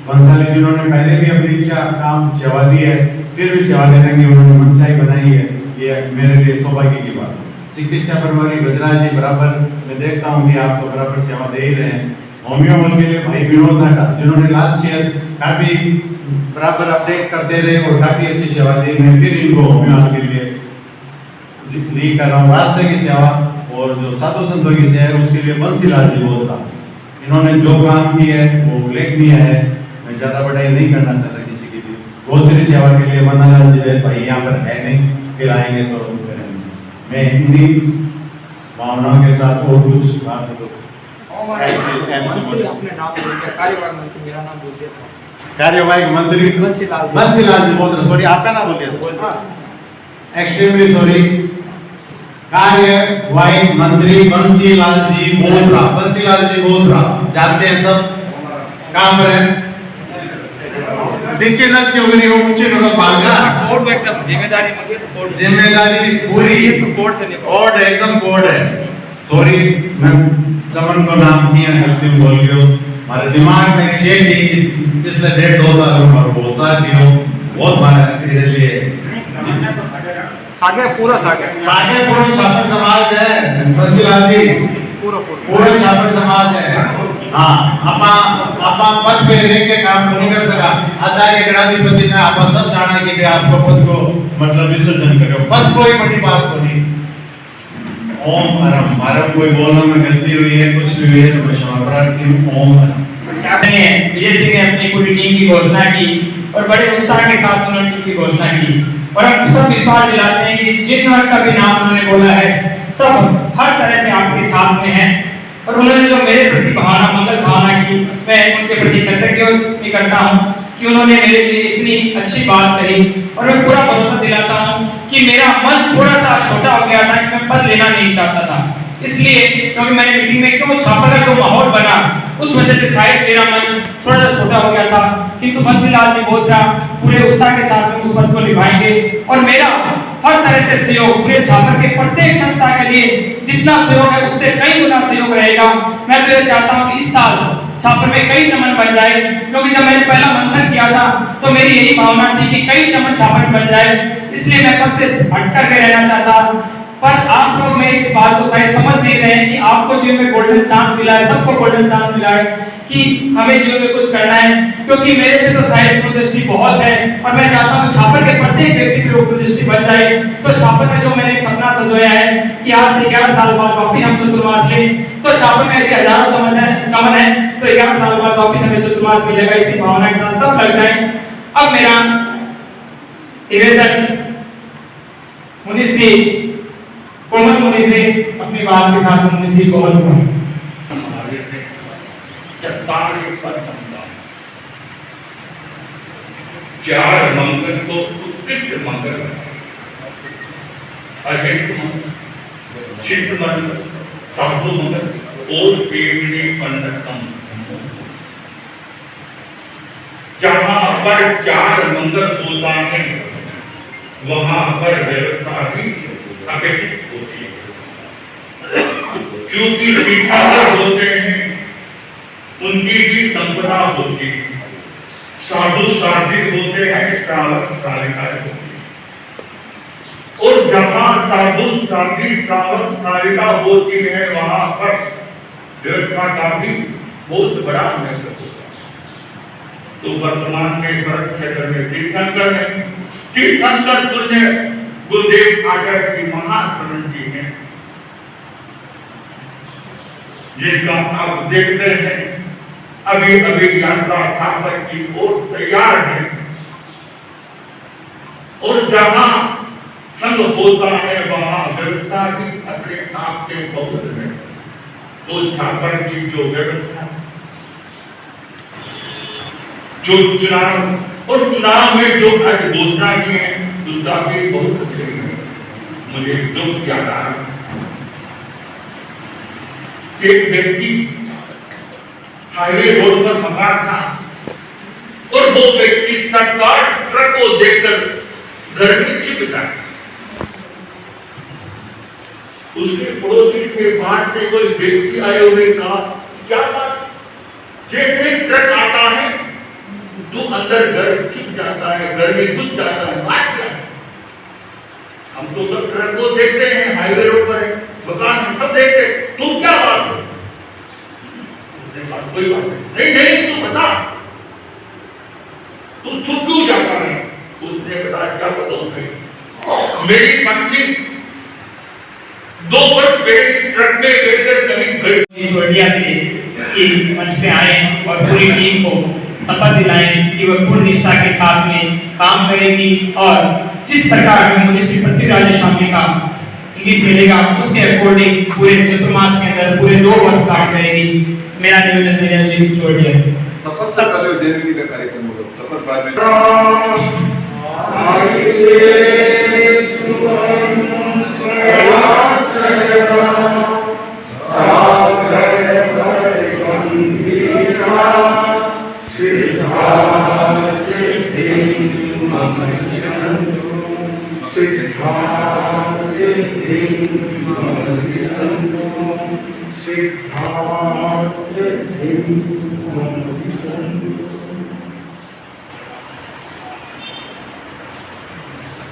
बंसाली, जिन्होंने पहले भी अपनी इच्छा काम सेवा दी है, फिर भी सेवा देने की उन्होंने मनसाई बनाई है, ये मेरे लिए सौभाग्य की बात। चिकित्सा प्रभारी गजराज जी बराबर, मैं देखता हूँ कि आप तो बराबर सेवा दे ही रहे हैं। होमियो बल के लिए भाई विनोद नाटा, जिन्होंने लास्ट ईयर काफी बराबर अपडेट करते रहे और काफी अच्छी सेवा दी, मैं फिर इनको होमियो के लिए ली कर रहा हूँ। रास्ते की सेवा और जो साधु संतों की सेवा है उसके लिए बंसीलाल जी बोधरा, इन्होंने जो काम किया है वो उल्लेखनीय है, मैं ज्यादा बड़ाई नहीं करना चाहता किसी के लिए। गोचरी सेवा के लिए मन्नालाल जी भाई यहाँ पर है नहीं, फिर आएंगे तो करेंगे। मैं इन्हीं भावनाओं के साथ और कुछ बात कार्यवाही मंत्री बंसीलाल जी बोधरा, सॉरी आपका नाम बोल दिया, एक्सट्रीमली सॉरी। कार्यवाही मंत्री बंसीलाल जी बोधरा, बंसीलाल जी बोधरा जानते हैं सब, काम रहे तीनशे नस के वगैरह वो मुझे नगर मांगा कोड एकदम जिम्मेदारी मगे तो कोड जिम्मेदारी पूरी तो कोड से नहीं कोड एकदम कोड है। सॉरी मैं चमन को नाम किया गलती में बोल गया हमारे दिमाग में एक शेर थी पिछले 1.5-2 साल में और बहुत साथ हो बहुत मेरे लिए सागे पूरा सागे पूरा छापर समाज है बंसीलाल जी पूरा छापर समाज है। हाँ आपा पद पे रह के काम नहीं कर सका आचार्य गणाधिपति ने आप सब जाना कि आपको पद को मतलब विसर्जन करो पद कोई बड़ी बात को नहीं। ओम हरम कोई बोलने में गलती हुई है कुछ भी हुई है तो मैं क्षमा प्रार्थी हूँ। ओम हरम आपने विजय सिंह ने अपनी पूरी टीम की घोषणा की और बड़े उत्साह के साथ उन्होंने टीम की घोषणा की और हम सब विश्वास दिलाते हैं कि जिन वर्ग का भी नाम उन्होंने बोला है सब हर तरह से आपके साथ में हैं और उन्होंने जो मेरे प्रति भावना मंगल भावना की मैं उनके प्रति कृतज्ञ करता हूँ कि उन्होंने मेरे लिए इतनी अच्छी बात कही और मैं पूरा भरोसा दिलाता हूँ कि मेरा मन थोड़ा सा छोटा हो गया था कि मैं पद लेना नहीं चाहता था इसलिए क्योंकि मैंने मीटिंग में क्यों छापर का जो माहौल बना उस वजह से शायद मेरा मन थोड़ा सा छोटा हो गया था किंतु बंसीलाल जी बहुत पूरे उत्साह के साथ उस पद को निभाएंगे और मेरा हर तरह से सहयोग पूरे छापर के प्रत्येक संस्था के लिए जितना सहयोग है उससे कई गुना सहयोग रहेगा। मैं तो ये चाहता हूँ कि इस साल छापर में कई चमन बन जाए क्योंकि जब मैंने पहला मंथन किया था तो मेरी यही भावना थी कि कई चमन छापर में बन जाए इसलिए मैं पद से हट करके रहना चाहता पर आप लोग मेरी इस बात को शायद समझ नहीं रहे हैं कि आपको जीवन में गोल्डन चांस मिला है सबको गोल्डन चांस मिला है कि हमें जीवन में कुछ करना है क्योंकि मेरे पे तो शायद दूरदृष्टि बहुत है और मैं चाहता हूँ छापर के प्रत्येक व्यक्ति पे दूरदृष्टि बन जाए तो छापर में जो मैंने एक सपना सजोया है कि आज से 11 साल बाद वापिस हम चतुर्मास लें तो छापर में यदि हजारों चमन है तो 11 साल बाद वापिस हमें चतुर्मास मिलेगा इसी भावना के साथ सब लग जाए। अब मेरा निवेदन मुनि श्री कोमल मुनि से अपनी बात के साथ मुनि श्री कोमल मुनि चार मंगल को उत्कृष्ट मंगल अहित मंगल चित्त मंगल साधु मंगल और पेवनी पंडतम जहां पर चार मंगल होता है वहां पर व्यवस्था भी अपेक्षित होती है क्योंकि तीर्थंकर होते हैं उनकी भी संपदा होती है साधु साध्वी होते हैं श्रावक श्राविकाएं होती है और जहां साधु साध्वी श्रावक श्राविका होती है वहां पर व्यवस्था का भी बहुत बड़ा महत्व होता है। तो वर्तमान के भरत क्षेत्र में तीर्थंकर तुल्य गुरुदेव आचार्य श्री महाश्रवण जी हैं जिनका आप देखते हैं अभी अभी यात्रा छापर की ओर तैयार है और जहां संग होता है वहां व्यवस्था भी अपने आप के बहुत है। तो छापर की जो व्यवस्था जो चुनाव और चुनाव में जो आज घोषणा की है उसका भी बहुत मुझे जोश याद आ रहा एक व्यक्ति हाईवे रोड पर मकान था और वो व्यक्ति तत्काल ट्रक को देखकर घर में छिप जाता उसके पड़ोसी के बाहर से कोई व्यक्ति आए हुए कहा क्या बात जैसे ट्रक आता है तो अंदर घर छिप जाता है घर में घुस जाता है बात क्या है हम तो सब ट्रक को देखते हैं हाईवे रोड पर है मकान है सब देखते तुम क्या बात है कोई बात नहीं तू बता तू चुप क्यों जाता है उसने बताया क्या बताऊं मेरी पत्नी 2 वर्ष पहले ट्रक में बैठकर कहीं गई छोड़िया से कि मंच पे आए और पूरी टीम को शपथ दिलाएं कि वह पूर्ण निष्ठा के साथ में काम करेगी और जिस प्रकार में मुनि पृथ्वीराज स्वामी का इंगित मिलेगा उसके अकॉर्डिंग पूरे चतुर्मास के अंदर पूरे 2 वर्ष काम करेगी। मेरा निवेदन विनय जी छोड़िया से शपथ से पहले जनवरी का कार्यक्रम होगा शपथ बाद में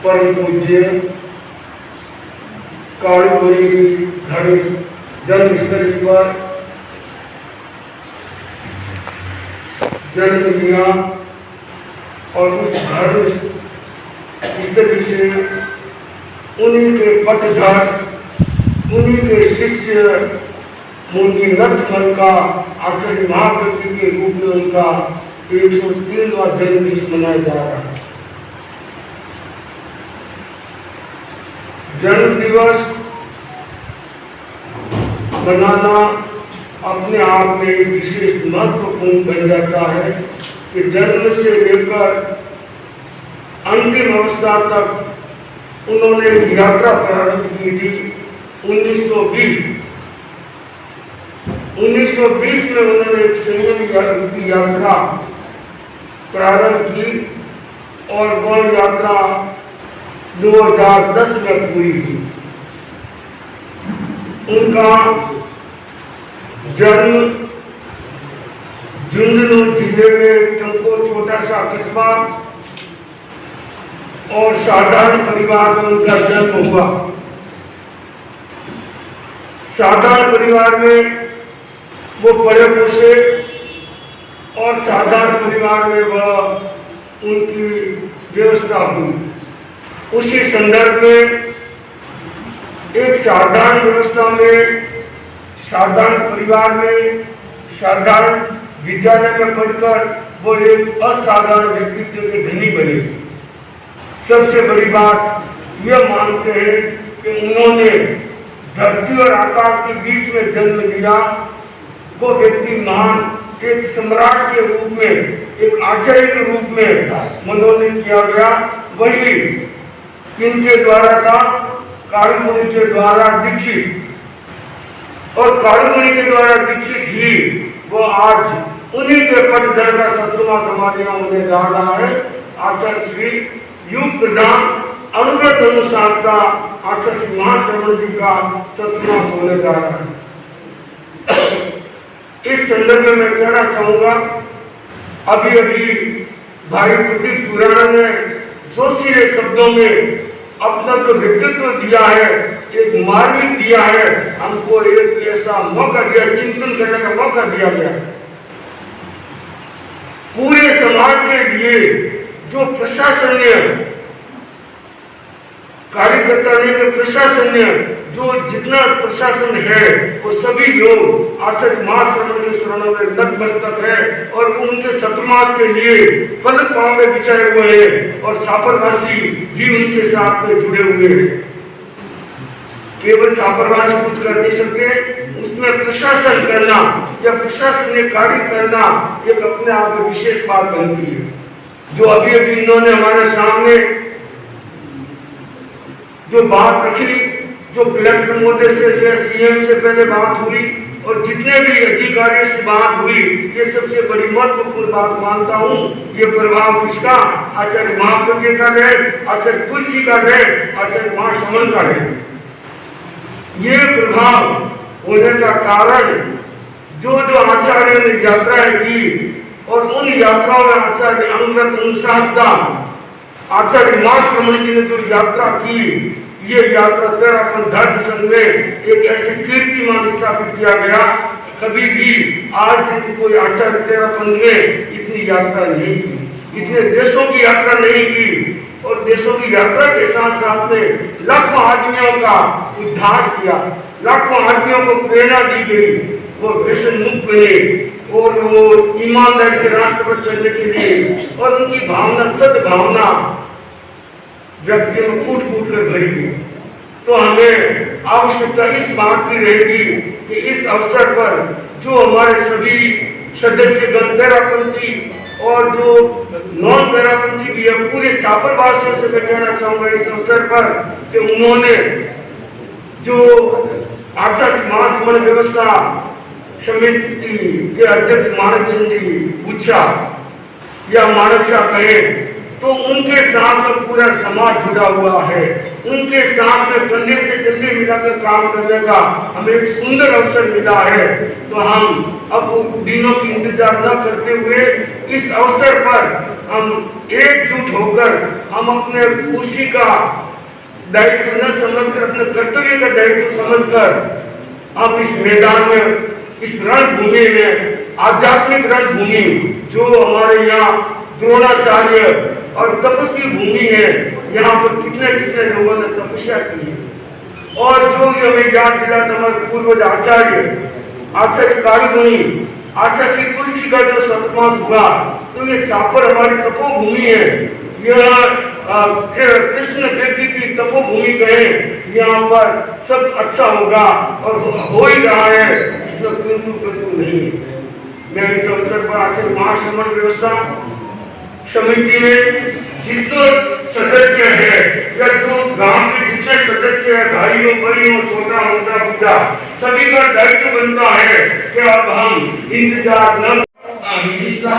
परम पूज्य कालूपुरी धर्म जन्मस्थली पर जन्म लिया और उस धर्म स्थली से उन्हीं के पटधर उन्हीं के शिष्य मुनि नटमल का आचार्य महाप्रति के रूप में उनका 103वां जन्मदिन मनाया जा रहा है। जन्म दिवस मनाना अपने आप में एक विशेष महत्वपूर्ण बन जाता है कि जन्म से लेकर अंतिम अवस्था तक उन्होंने यात्रा प्रारंभ की थी 1920 में उन्होंने एक संयम की यात्रा प्रारंभ की और वह यात्रा 2010 में पूरी हुई। उनका जन्म झुंझुनू जिले में टंको छोटा सा कस्बा और साधारण परिवार में उनका जन्म हुआ। साधारण परिवार में वो बड़े पोसे और साधारण परिवार में वह उनकी व्यवस्था हुई। उसी संदर्भ में एक साधारण व्यवस्था में साधारण परिवार में साधारण विद्यालय में पढ़कर वो एक असाधारण व्यक्तित्व के धनी बने। सबसे बड़ी बात यह मानते हैं कि उन्होंने धरती और आकाश के बीच में जन्म लिया। वो व्यक्ति महान एक सम्राट के रूप में एक आचार्य के रूप में मनोनीत किया गया। वही किनके द्वारा था? कालूमुनि के द्वारा दीक्षित। और कालूमुनि के द्वारा दीक्षित ही वो आज उन्हीं के पटधर का 17वां समाधियां होने जा रहा है। आचार्य श्री युग प्रधान अनुव्रत अनुशास्त्र आचार्य श्री महाश्रवण जी का 17वां होने जा रहा है। इस संदर्भ में मैं कहना चाहूंगा, अभी अभी भाई प्रदीप पुराण ने जोशीले शब्दों में अपना जो व्यक्तित्व दिया है, एक मार्मिक दिया है, हमको एक ऐसा मौका दिया, चिंतन करने का मौका दिया गया। पूरे समाज के लिए जो प्रशासनीय कार्यकर्ता ने प्रशासनीय जो जितना प्रशासन है वो सभी लोग आचार्य महाश्रवण के शरणों में नतमस्तक है और उनके सतमास के लिए पद पांव में बिछाए हुए हैं और छापरवासी भी उनके साथ में जुड़े हुए हैं। केवल छापरवासी कुछ कर नहीं सकते, उसमें प्रशासन करना या प्रशासनिक कार्य करना एक अपने आप में विशेष बात बनती है। जो अभी अभी इन्होंने हमारे सामने जो बात रखी, जो कलेक्टर महोदय से सीएम से पहले बात हुई और जितने भी अधिकारियों से बात हुई, ये सबसे बड़ी महत्वपूर्ण बात मानता हूँ। ये प्रभाव किसका? आचार्य महाप्रज्ञ का है, आचार्य तुलसी का है, आचार्य महाश्रवण का है। ये प्रभाव होने का कारण जो जो आचार्यों ने यात्राएं की और उन यात्राओं में आचार्य अनुव्रत अनुशास्त्र आचार्य महाश्रवण जी ने जो यात्रा की, ये यात्रा तेरापन धर्म संघ में एक ऐसे कीर्तिमान स्थापित किया गया। कभी भी आज दिन कोई आचार्य तेरापन में इतनी यात्रा नहीं की, इतने देशों की यात्रा नहीं की और देशों की यात्रा के साथ साथ में लाखों आदमियों का उद्धार किया, लाखों आदमियों को प्रेरणा दी गई, वो व्यसन मुक्त बने और वो ईमानदारी के रास्ते पर चलने के लिए और उनकी भावना सद्भावना व्यक्तियों में कूट कूट कर भरी गई। तो हमें आवश्यकता इस बात की रहेगी कि इस अवसर पर जो हमारे सभी सदस्यगण तेरापंथी और जो नॉन तेरापंथी भी है, पूरे छापरवासियों से मैं कहना चाहूंगा इस अवसर पर कि उन्होंने जो आचार्य महाश्रवण व्यवस्था समिति के अध्यक्ष मानक चंद जी पूछा या मानक शाह कहे, तो उनके साथ में पूरा समाज जुड़ा हुआ है। उनके साथ में कंधे से कंधे मिलाकर काम करने का हमें एक सुंदर अवसर मिला है। तो हम अब दिनों की इंतजार न करते हुए इस अवसर पर हम एकजुट होकर हम अपने खुशी का दायित्व न समझकर, अपने कर्तव्य का दायित्व समझकर हम इस मैदान में, इस रणभूमि में, आध्यात्मिक रणभूमि जो हमारे यहाँ द्रोणाचार्य और तपस्वी भूमि है, यहाँ पर कितने कितने लोगों ने तपस्या की है। और जो ये हमें याद दिलाता हमारे पूर्वज आचार्य कालमुनि, आचार्य श्री तुलसी का जो सतमास हुआ, तो ये सापर हमारी तपोभूमि है। यह कृष्ण व्यक्ति की तपोभूमि कहे, यहाँ पर सब अच्छा होगा और हो ही रहा है, इसमें बिल्कुल नहीं है। मैं इस अवसर पर आचार्य महाश्रमण व्यवस्था समिति में जितने सदस्य है या जो गांव के जितने सदस्य है, भाइयों बहनों, छोटा मोटा बूढ़ा, सभी का दायित्व बनता है कि अब हम इंतजार न अहिंसा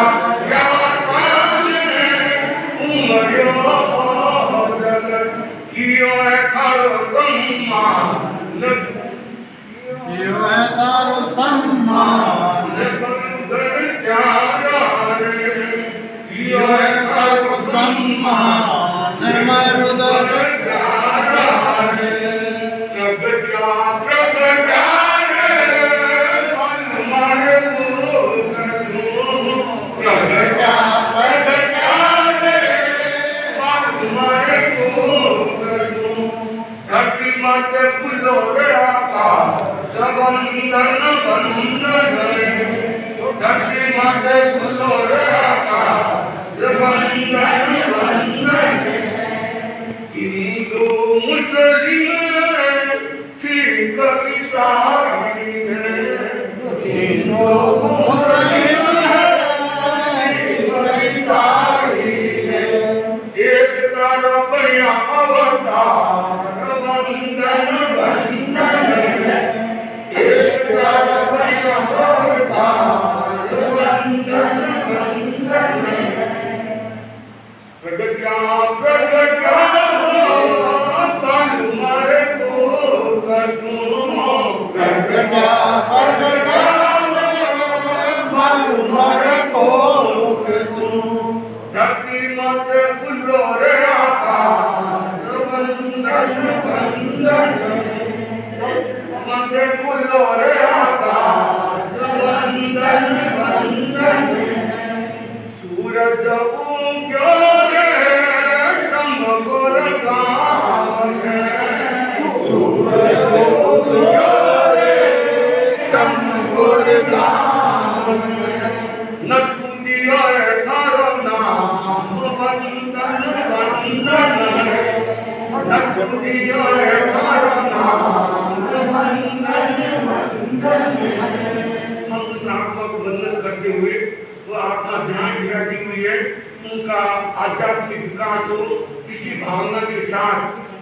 उनका आध्यात्मिक विकास हो, इसी भावना के साथ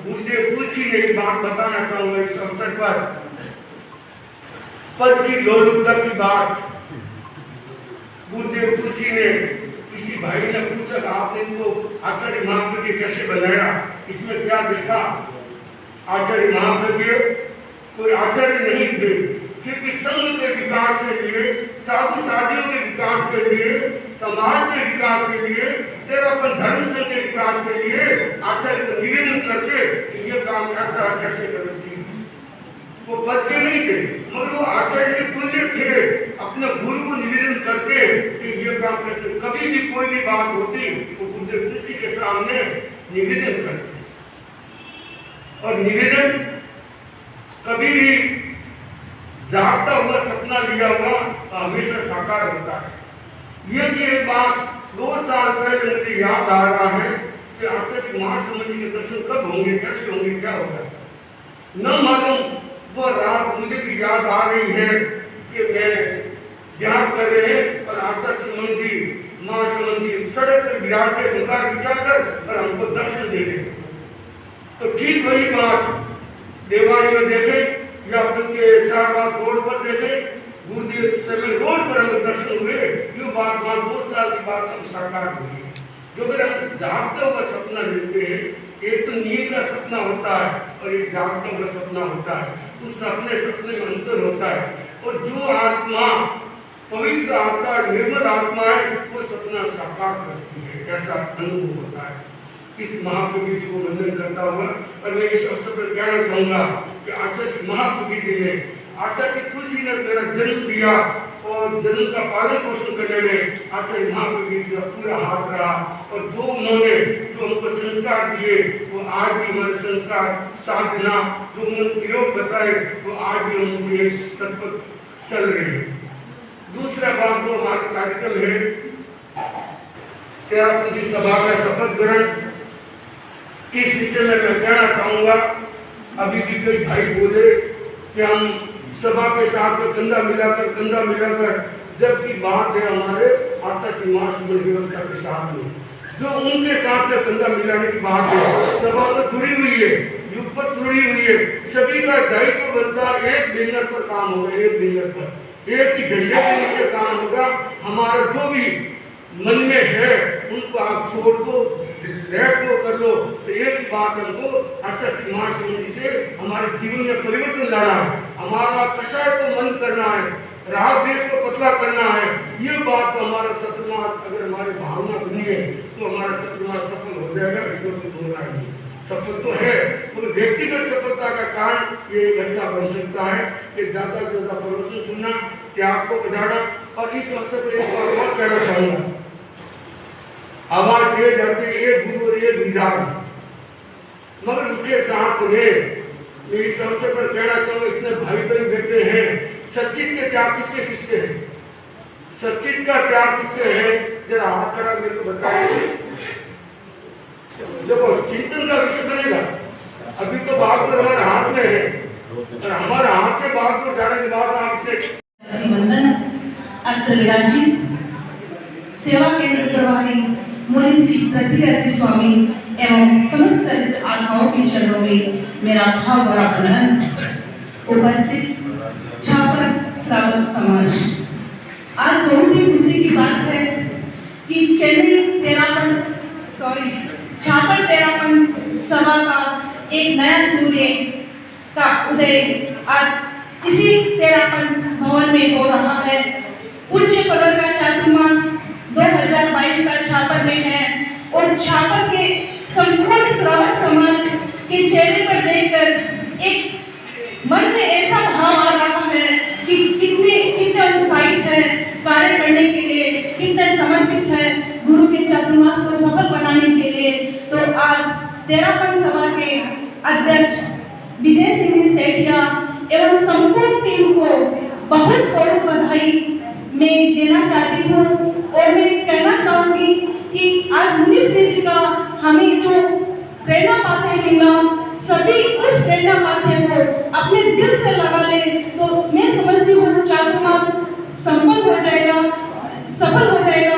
गुरुदेव तुलसी ने एक बात बताना चाहूंगा इस अवसर पर। पद की लोलुपता की बात गुरुदेव तुलसी ने, किसी भाई ने पूछा आपने इनको आचार्य महाप्रज्ञ कैसे बनाया, इसमें क्या देखा? आचार्य महाप्रज्ञ कोई आचार्य नहीं थे, फिर भी संघ के विकास के लिए, साधु साधियों के विकास के लिए, समाज के विकास के लिए, फिर अपन धर्म संघ के विकास के लिए आचार्य को निवेदन करके ये काम ऐसा कैसे करेंगे। वो पद के नहीं थे मगर वो आचार्य के तुल्य थे, अपने गुरु को निवेदन करके कि ये काम करते। कभी भी कोई भी बात होती वो गुरुदेव तुलसी के सामने निवेदन करते, और निवेदन कभी भी जागता हुआ सपना लिया हुआ तो हमेशा साकार होता है। ये भी एक बात 2 साल पहले मुझे याद आ रहा है कि आचार्य महासमाज के दर्शन कब होंगे, कैसे होंगे, क्या होगा न मालूम। वो रात मुझे भी याद आ रही है कि मैं ध्यान कर रहे हैं और आचार्य संबंधी महासमाज सड़क पर विराट के मुखार बिछाकर और हमको दर्शन दे रहे। तो ठीक वही बात देवानी में देखे या उनके शाहबाद रोड पर देखे, गुरुदेव समय रोड पर हमें दर्शन हुए। ये बात 2 साल की बात हम साकार हुई। जो फिर हम जागता हुआ सपना लेते हैं, एक तो नींद का सपना होता है और एक जागता हुआ सपना होता है। उस सपने में अंतर होता है। और जो आत्मा पवित्र आत्मा, निर्मल आत्मा है, वो सपना साकार करती है, ऐसा अनुभव होता है। इस महाकवि जी को वंदन करता हुआ और मैं इस अवसर पर कहना चाहूँगा कि आचार्य महाकवि जी ने, आचार्य तुलसी ने मेरा जन्म दिया और जन्म का पालन पोषण करने में आचार्य महाकवि जी का पूरा हाथ रहा। और जो उन्होंने जो हमको संस्कार दिए वो आज भी हमारे संस्कार साधना जो उन्होंने प्रयोग बताए वो आज भी हम उनके तत्पर चल रहे हैं। दूसरा बात जो हमारा कार्यक्रम है, तेरा पूरी सभा का शपथ ग्रहण, इस विषय में मैं कहना चाहूँगा। अभी भी कई भाई बोले कि हम सभा के साथ में कंधा मिलाकर, जबकि बात है हमारे आचार्य महासमन व्यवस्था के साथ में, जो उनके साथ में कंधा मिलाने की बात है। सभा तो जुड़ी हुई है, युगपत जुड़ी हुई है, सभी का दायित्व बनता है। एक बैनर पर काम होगा, एक बैनर पर, एक ही झंडे के नीचे काम होगा। हमारा जो भी मन में है उनको आप छोड़ दो, लैट लो, कर लो। तो एक ही बात हमको अच्छा सिंहार समिति से हमारे जीवन में परिवर्तन लाना है। हमारा कषाय को मन करना है, राग देश को पतला करना है। ये बात तो हमारा शत्रुनाथ, अगर हमारी भावना बनी है तो हमारा शत्रुनाथ सफल हो जाएगा, इसमें तो बोलना नहीं। सफल तो है, तो व्यक्तिगत सफलता का कारण ये अच्छा बन सकता है कि ज़्यादा से ज़्यादा परिवर्तन सुनना, त्याग को बढ़ाना। और इस अवसर पर एक बात और कहना चाहूँगा, आवाज दिए जाते एक गुरु और एक विधान, मगर उसके साथ में मैं इस अवसर पर कहना चाहूँगा, इतने भाई बहन बैठे हैं, सचित के त्याग किसके किसके है? सचित का त्याग किसके है? जरा हाथ खड़ा मेरे को बताइए। जब चिंतन का विषय बनेगा, अभी तो बागपुर हमारे हाथ में है और हमारे हाथ से बागपुर जाने के बाद आपने अभिवंदन अत्र विराजित सेवा केंद्र प्रभारी मुनि श्री पृथ्वीराज स्वामी एवं समस्त चरित्र आत्माओं के चरणों में मेरा भाव भरा वंदन। उपस्थित छापर श्रावक समाज, आज बहुत ही खुशी की बात है कि छापर तेरापन सभा का एक नया सूर्य का उदय आज इसी तेरापन भवन में हो रहा है। उच्च पगर का चातुर्मास 2022 का छापर में है और छापर के संपूर्ण श्रावक समाज के चेहरे पर देखकर एक मन में ऐसा भाव आ रहा है कि कितने उत्साहित है कार्य करने के लिए, कितने समर्पित है गुरु के चातुर्मास को सफल बनाने के लिए। तो आज तेरापन सभा के अध्यक्ष विजय सिंह सेठिया एवं संपूर्ण टीम को बहुत बहुत बधाई मैं देना चाहती हूँ। और मैं कहना चाहूँगी कि आज मुनि जी का हमें जो प्रेरणा पाते हैं ना, सभी उस प्रेरणा पाते को अपने दिल से लगा ले तो मैं समझती हूँ चातुर्मास सफल हो जाएगा